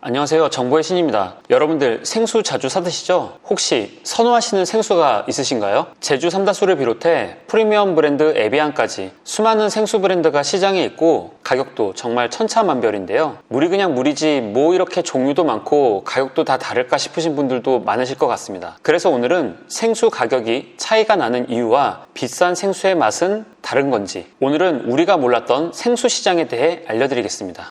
안녕하세요. 정보의 신입니다. 여러분들 생수 자주 사 드시죠? 혹시 선호하시는 생수가 있으신가요? 제주 삼다수를 비롯해 프리미엄 브랜드 에비앙까지 수많은 생수 브랜드가 시장에 있고 가격도 정말 천차만별인데요. 물이 그냥 물이지 뭐 이렇게 종류도 많고 가격도 다 다를까 싶으신 분들도 많으실 것 같습니다. 그래서 오늘은 생수 가격이 차이가 나는 이유와 비싼 생수의 맛은 다른 건지, 오늘은 우리가 몰랐던 생수 시장에 대해 알려드리겠습니다.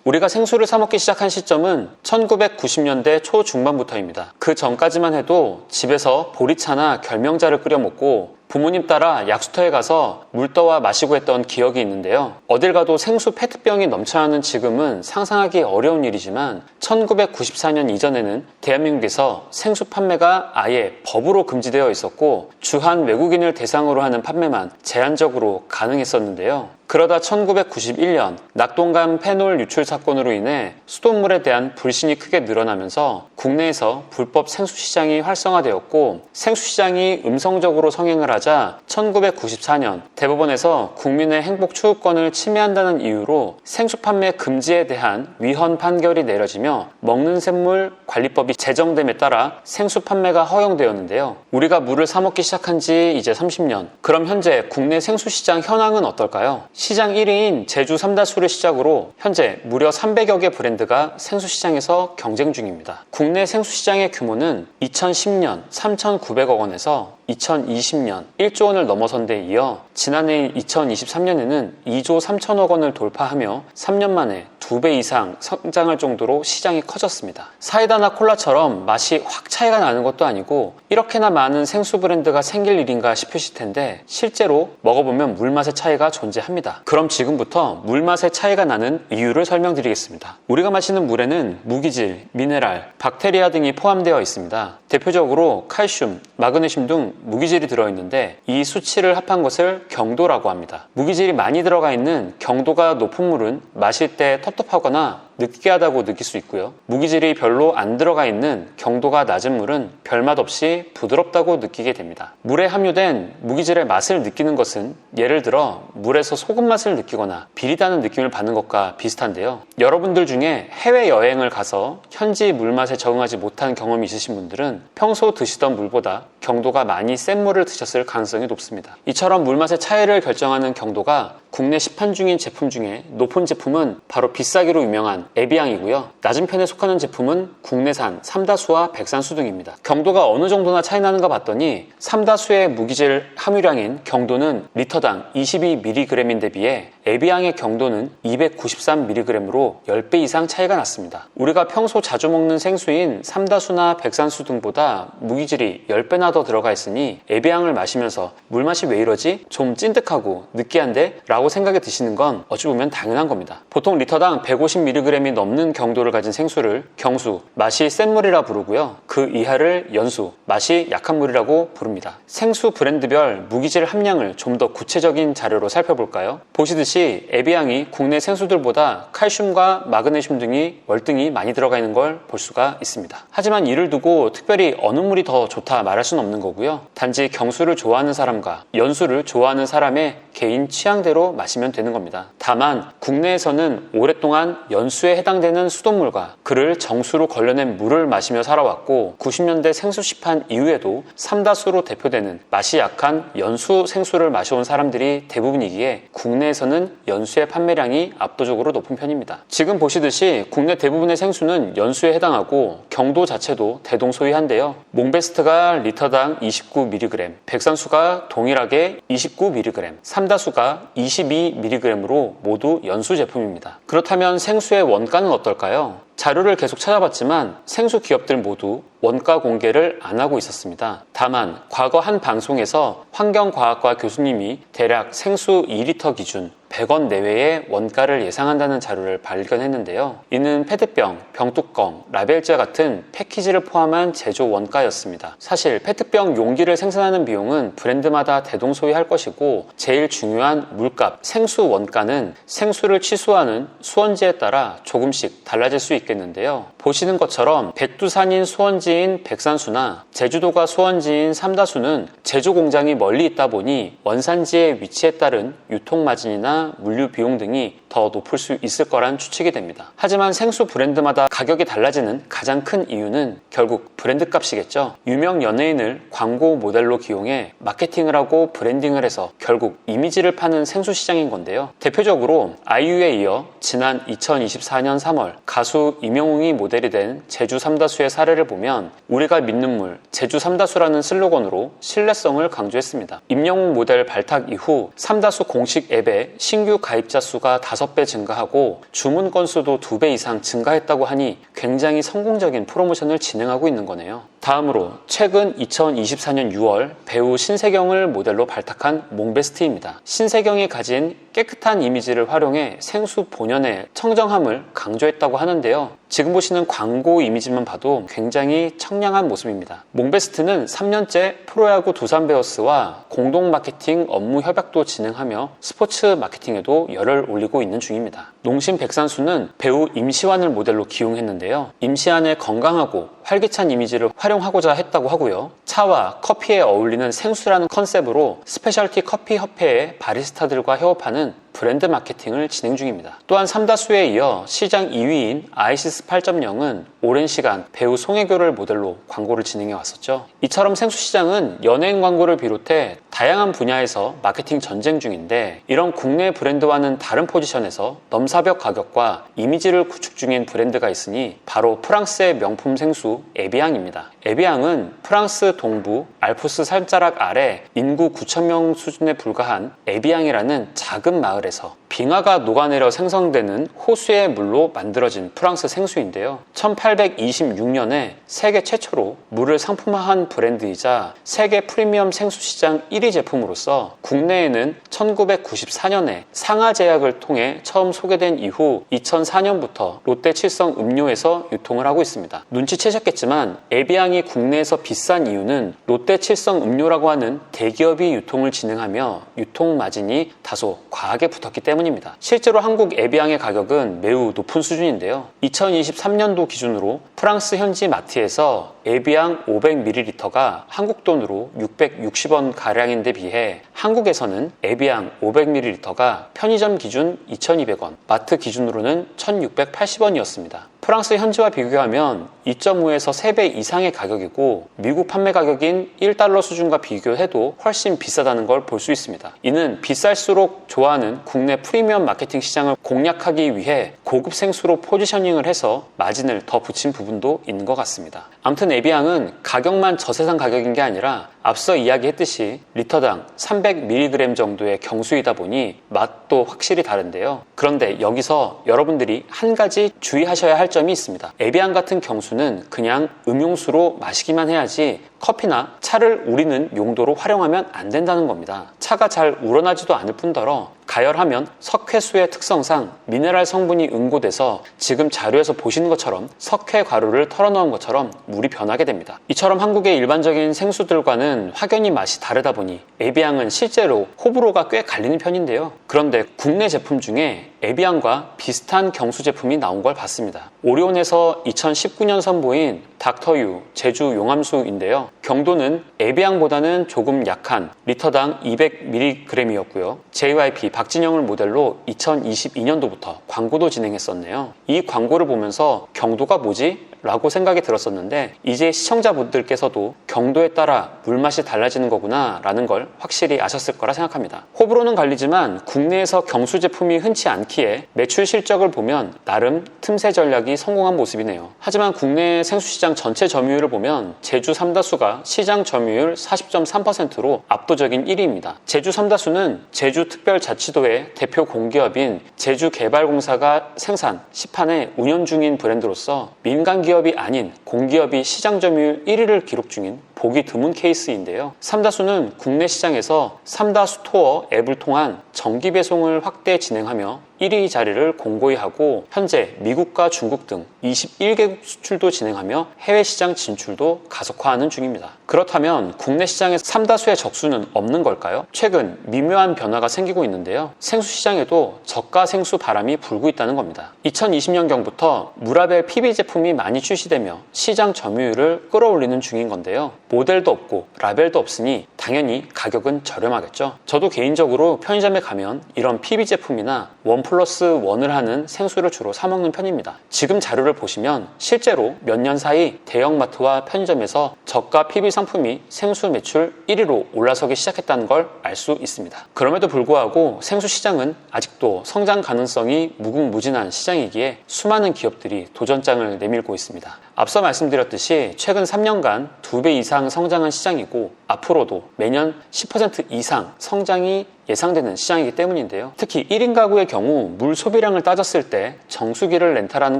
우리가 생수를 사 먹기 시작한 시점은 1990년대 초중반부터입니다. 그 전까지만 해도 집에서 보리차나 결명자를 끓여 먹고 부모님 따라 약수터에 가서 물 떠와 마시고 했던 기억이 있는데요. 어딜 가도 생수 페트병이 넘쳐나는 지금은 상상하기 어려운 일이지만 1994년 이전에는 대한민국에서 생수 판매가 아예 법으로 금지되어 있었고 주한 외국인을 대상으로 하는 판매만 제한적으로 가능했었는데요. 그러다 1991년 낙동강 페놀 유출 사건으로 인해 수돗물에 대한 불신이 크게 늘어나면서 국내에서 불법 생수 시장이 활성화되었고 생수 시장이 음성적으로 성행을 하자 1994년 대법원에서 국민의 행복 추구권을 침해한다는 이유로 생수 판매 금지에 대한 위헌 판결이 내려지며 먹는 샘물 관리법이 제정됨에 따라 생수 판매가 허용되었는데요. 우리가 물을 사 먹기 시작한 지 이제 30년. 그럼 현재 국내 생수 시장 현황은 어떨까요? 시장 1위인 제주 삼다수를 시작으로 현재 무려 300여 개 브랜드가 생수 시장에서 경쟁 중입니다. 국내 생수 시장의 규모는 2010년 3,900억 원에서 2020년 1조 원을 넘어선 데 이어 지난해인 2023년에는 2조 3천억 원을 돌파하며 3년 만에 2배 이상 성장할 정도로 시장이 커졌습니다. 사이다나 콜라처럼 맛이 확 차이가 나는 것도 아니고 이렇게나 많은 생수 브랜드가 생길 일인가 싶으실 텐데 실제로 먹어보면 물맛의 차이가 존재합니다. 그럼 지금부터 물맛의 차이가 나는 이유를 설명드리겠습니다. 우리가 마시는 물에는 무기질, 미네랄, 박테리아 등이 포함되어 있습니다. 대표적으로 칼슘, 마그네슘 등 무기질이 들어있는데 이 수치를 합한 것을 경도라고 합니다. 무기질이 많이 들어가 있는 경도가 높은 물은 마실 때 텁텁하거나 느끼하다고 느낄 수 있고요. 무기질이 별로 안 들어가 있는 경도가 낮은 물은 별맛 없이 부드럽다고 느끼게 됩니다. 물에 함유된 무기질의 맛을 느끼는 것은 예를 들어 물에서 소금 맛을 느끼거나 비리다는 느낌을 받는 것과 비슷한데요. 여러분들 중에 해외여행을 가서 현지 물맛에 적응하지 못한 경험이 있으신 분들은 평소 드시던 물보다 경도가 많이 센 물을 드셨을 가능성이 높습니다. 이처럼 물맛의 차이를 결정하는 경도가 국내 시판 중인 제품 중에 높은 제품은 바로 비싸기로 유명한 에비앙이고요. 낮은 편에 속하는 제품은 국내산 삼다수와 백산수 등입니다. 경도가 어느 정도나 차이 나는가 봤더니 삼다수의 무기질 함유량인 경도는 리터당 22mg인데 비해 에비앙의 경도는 293mg으로 10배 이상 차이가 났습니다. 우리가 평소 자주 먹는 생수인 삼다수나 백산수 등보다 무기질이 10배나 더 들어가 있으니 에비앙을 마시면서 물맛이 왜 이러지? 좀 찐득하고 느끼한데? 라고 생각이 드시는 건 어찌 보면 당연한 겁니다. 보통 리터당 150mg이 넘는 경도를 가진 생수를 경수, 맛이 센 물이라 부르고요. 그 이하를 연수, 맛이 약한 물이라고 부릅니다. 생수 브랜드별 무기질 함량을 좀 더 구체적인 자료로 살펴볼까요? 보시듯이 에비앙이 국내 생수들보다 칼슘과 마그네슘 등이 월등히 많이 들어가 있는 걸 볼 수가 있습니다. 하지만 이를 두고 특별히 어느 물이 더 좋다 말할 수는 없는 거고요. 단지 경수를 좋아하는 사람과 연수를 좋아하는 사람의 개인 취향대로 마시면 되는 겁니다. 다만 국내에서는 오랫동안 연수에 해당되는 수돗물과 그를 정수로 걸러낸 물을 마시며 살아왔고 90년대 생수 시판 이후에도 삼다수로 대표되는 맛이 약한 연수 생수를 마셔온 사람들이 대부분이기에 국내에서는 연수의 판매량이 압도적으로 높은 편입니다. 지금 보시듯이 국내 대부분의 생수는 연수에 해당하고 경도 자체도 대동소이한데요. 몽베스트가 리터당 29mg, 백산수가 동일하게 29mg, 삼다수가 22mg으로 모두 연수 제품입니다. 그렇다면 생수의 원가는 어떨까요? 자료를 계속 찾아봤지만 생수 기업들 모두 원가 공개를 안 하고 있었습니다. 다만 과거 한 방송에서 환경과학과 교수님이 대략 생수 2리터 기준 100원 내외의 원가를 예상한다는 자료를 발견했는데요. 이는 페트병, 병뚜껑, 라벨제 같은 패키지를 포함한 제조 원가였습니다. 사실 페트병 용기를 생산하는 비용은 브랜드마다 대동소이할 것이고 제일 중요한 물값, 생수 원가는 생수를 취수하는 수원지에 따라 조금씩 달라질 수 있겠는데요. 보시는 것처럼 백두산인 수원지인 백산수나 제주도가 수원지인 삼다수는 제조 공장이 멀리 있다 보니 원산지의 위치에 따른 유통 마진이나 비용이나 물류 비용 등이 더 높을 수 있을 거란 추측이 됩니다. 하지만 생수 브랜드마다 가격이 달라지는 가장 큰 이유는 결국 브랜드 값이겠죠. 유명 연예인을 광고 모델로 기용해 마케팅을 하고 브랜딩을 해서 결국 이미지를 파는 생수 시장인 건데요. 대표적으로 아이유에 이어 지난 2024년 3월 가수 임영웅이 모델이 된 제주 삼다수의 사례를 보면 우리가 믿는 물 제주 삼다수라는 슬로건으로 신뢰성을 강조했습니다. 임영웅 모델 발탁 이후 삼다수 공식 앱에 신규 가입자 수가 5배 증가하고 주문 건수도 2배 이상 증가했다고 하니 굉장히 성공적인 프로모션을 진행하고 있는 거네요. 다음으로 최근 2024년 6월 배우 신세경을 모델로 발탁한 몽베스트입니다. 신세경이 가진 깨끗한 이미지를 활용해 생수 본연의 청정함을 강조했다고 하는데요. 지금 보시는 광고 이미지만 봐도 굉장히 청량한 모습입니다. 몽베스트는 3년째 프로야구 두산 베어스와 공동 마케팅 업무 협약도 진행하며 스포츠 마케팅에도 열을 올리고 있는 중입니다. 농심 백산수는 배우 임시완을 모델로 기용했는데요. 임시완의 건강하고 활기찬 이미지를 활용하고자 했다고 하고요. 차와 커피에 어울리는 생수라는 컨셉으로 스페셜티 커피 협회의 바리스타들과 협업하는 브랜드 마케팅을 진행 중입니다. 또한 삼다수에 이어 시장 2위인 아이시스 8.0은 오랜 시간 배우 송혜교를 모델로 광고를 진행해 왔었죠. 이처럼 생수 시장은 연예인 광고를 비롯해 다양한 분야에서 마케팅 전쟁 중인데 이런 국내 브랜드와는 다른 포지션에서 넘사벽 가격과 이미지를 구축 중인 브랜드가 있으니 바로 프랑스의 명품 생수 에비앙입니다. 에비앙은 프랑스 동부 알프스 산자락 아래 인구 9,000명 수준에 불과한 에비앙이라는 작은 마을에서 빙하가 녹아내려 생성되는 호수의 물로 만들어진 프랑스 생수인데요. 1826년에 세계 최초로 물을 상품화한 브랜드이자 세계 프리미엄 생수 시장 1위 제품으로서 국내에는 1994년에 상하제약을 통해 처음 소개된 이후 2004년부터 롯데 칠성 음료에서 유통을 하고 있습니다. 눈치채셨겠지만 에비앙이 국내에서 비싼 이유는 롯데 칠성 음료라고 하는 대기업이 유통을 진행하며 유통 마진이 다소 과하게 붙었기 때문입니다. 실제로 한국 에비앙의 가격은 매우 높은 수준인데요. 2023년도 기준으로 프랑스 현지 마트에서 에비앙 500ml가 한국 돈으로 660원 가량인데 비해 한국에서는 에비앙 500ml가 편의점 기준 2,200원, 마트 기준으로는 1,680원이었습니다. 프랑스 현지와 비교하면 2.5에서 3배 이상의 가격이고 미국 판매 가격인 1달러 수준과 비교해도 훨씬 비싸다는 걸 볼 수 있습니다. 이는 비쌀수록 좋아하는 국내 프리미엄 마케팅 시장을 공략하기 위해 고급 생수로 포지셔닝을 해서 마진을 더 붙인 부분도 있는 것 같습니다. 아무튼 에비앙은 가격만 저세상 가격인 게 아니라 앞서 이야기했듯이 리터당 300mg 정도의 경수이다 보니 맛도 확실히 다른데요. 그런데 여기서 여러분들이 한 가지 주의하셔야 할 점이 있습니다. 에비앙 같은 경수는 그냥 음용수로 마시기만 해야지 커피나 차를 우리는 용도로 활용하면 안 된다는 겁니다. 차가 잘 우러나지도 않을 뿐더러 가열하면 석회수의 특성상 미네랄 성분이 응고돼서 지금 자료에서 보시는 것처럼 석회 가루를 털어넣은 것처럼 물이 변하게 됩니다. 이처럼 한국의 일반적인 생수들과는 확연히 맛이 다르다 보니 에비앙은 실제로 호불호가 꽤 갈리는 편인데요. 그런데 국내 제품 중에 에비앙과 비슷한 경수 제품이 나온 걸 봤습니다. 오리온에서 2019년 선보인 닥터유 제주 용암수인데요. 경도는 에비앙보다는 조금 약한 리터당 200mg이었고요. JYP 박진영을 모델로 2022년도부터 광고도 진행했었네요. 이 광고를 보면서 경도가 뭐지? 라고 생각이 들었었는데 이제 시청자분들께서도 경도에 따라 물맛이 달라지는 거구나 라는 걸 확실히 아셨을 거라 생각합니다. 호불호는 갈리지만 국내에서 경수 제품이 흔치 않기에 매출 실적을 보면 나름 틈새 전략이 성공한 모습이네요. 하지만 국내 생수시장 전체 점유율을 보면 제주 삼다수가 시장 점유율 40.3%로 압도적인 1위입니다. 제주 삼다수는 제주특별자치도의 대표 공기업인 제주개발공사가 생산, 시판에 운영 중인 브랜드로서 민간 기업이 아닌 공기업이 시장 점유율 1위를 기록 중인 보기 드문 케이스인데요. 삼다수는 국내 시장에서 삼다스토어 앱을 통한 정기 배송을 확대 진행하며 1위 자리를 공고히 하고 현재 미국과 중국 등 21개국 수출도 진행하며 해외 시장 진출도 가속화하는 중입니다. 그렇다면 국내 시장에 삼다수의 적수는 없는 걸까요? 최근 미묘한 변화가 생기고 있는데요. 생수 시장에도 저가 생수 바람이 불고 있다는 겁니다. 2020년경부터 무라벨 PB 제품이 많이 출시되며 시장 점유율을 끌어올리는 중인 건데요. 모델도 없고 라벨도 없으니 당연히 가격은 저렴하겠죠. 저도 개인적으로 편의점에 가면 이런 PB 제품이나 1+1을 하는 생수를 주로 사 먹는 편입니다. 지금 자료를 보시면 실제로 몇 년 사이 대형마트와 편의점에서 저가 PB 상품이 생수 매출 1위로 올라서기 시작했다는 걸 알 수 있습니다. 그럼에도 불구하고 생수 시장은 아직도 성장 가능성이 무궁무진한 시장이기에 수많은 기업들이 도전장을 내밀고 있습니다. 앞서 말씀드렸듯이 최근 3년간 2배 이상 성장한 시장이고 앞으로도 매년 10% 이상 성장이 예상되는 시장이기 때문인데요. 특히 1인 가구의 경우 물 소비량을 따졌을 때 정수기를 렌탈하는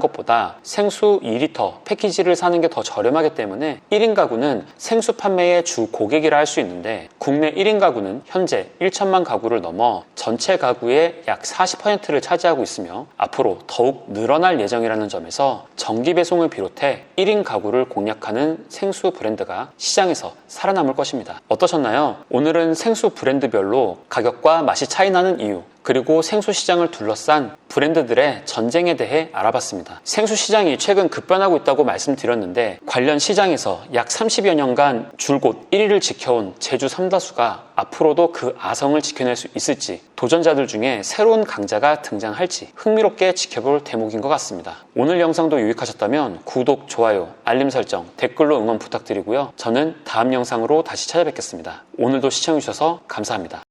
것보다 생수 2리터 패키지를 사는 게 더 저렴하기 때문에 1인 가구는 생수 판매의 주 고객이라 할 수 있는데 국내 1인 가구는 현재 1천만 가구를 넘어 전체 가구의 약 40%를 차지하고 있으며 앞으로 더욱 늘어날 예정이라는 점에서 정기 배송을 비롯해 1인 가구를 공략하는 생수 브랜드가 시장에서 살아남을 것입니다. 어떠셨나요? 오늘은 생수 브랜드별로 가격과 맛이 차이 나는 이유, 그리고 생수 시장을 둘러싼 브랜드들의 전쟁에 대해 알아봤습니다. 생수 시장이 최근 급변하고 있다고 말씀드렸는데 관련 시장에서 약 30여 년간 줄곧 1위를 지켜온 제주 삼다수가 앞으로도 그 아성을 지켜낼 수 있을지, 도전자들 중에 새로운 강자가 등장할지 흥미롭게 지켜볼 대목인 것 같습니다. 오늘 영상도 유익하셨다면 구독, 좋아요, 알림 설정, 댓글로 응원 부탁드리고요. 저는 다음 영상으로 다시 찾아뵙겠습니다. 오늘도 시청해주셔서 감사합니다.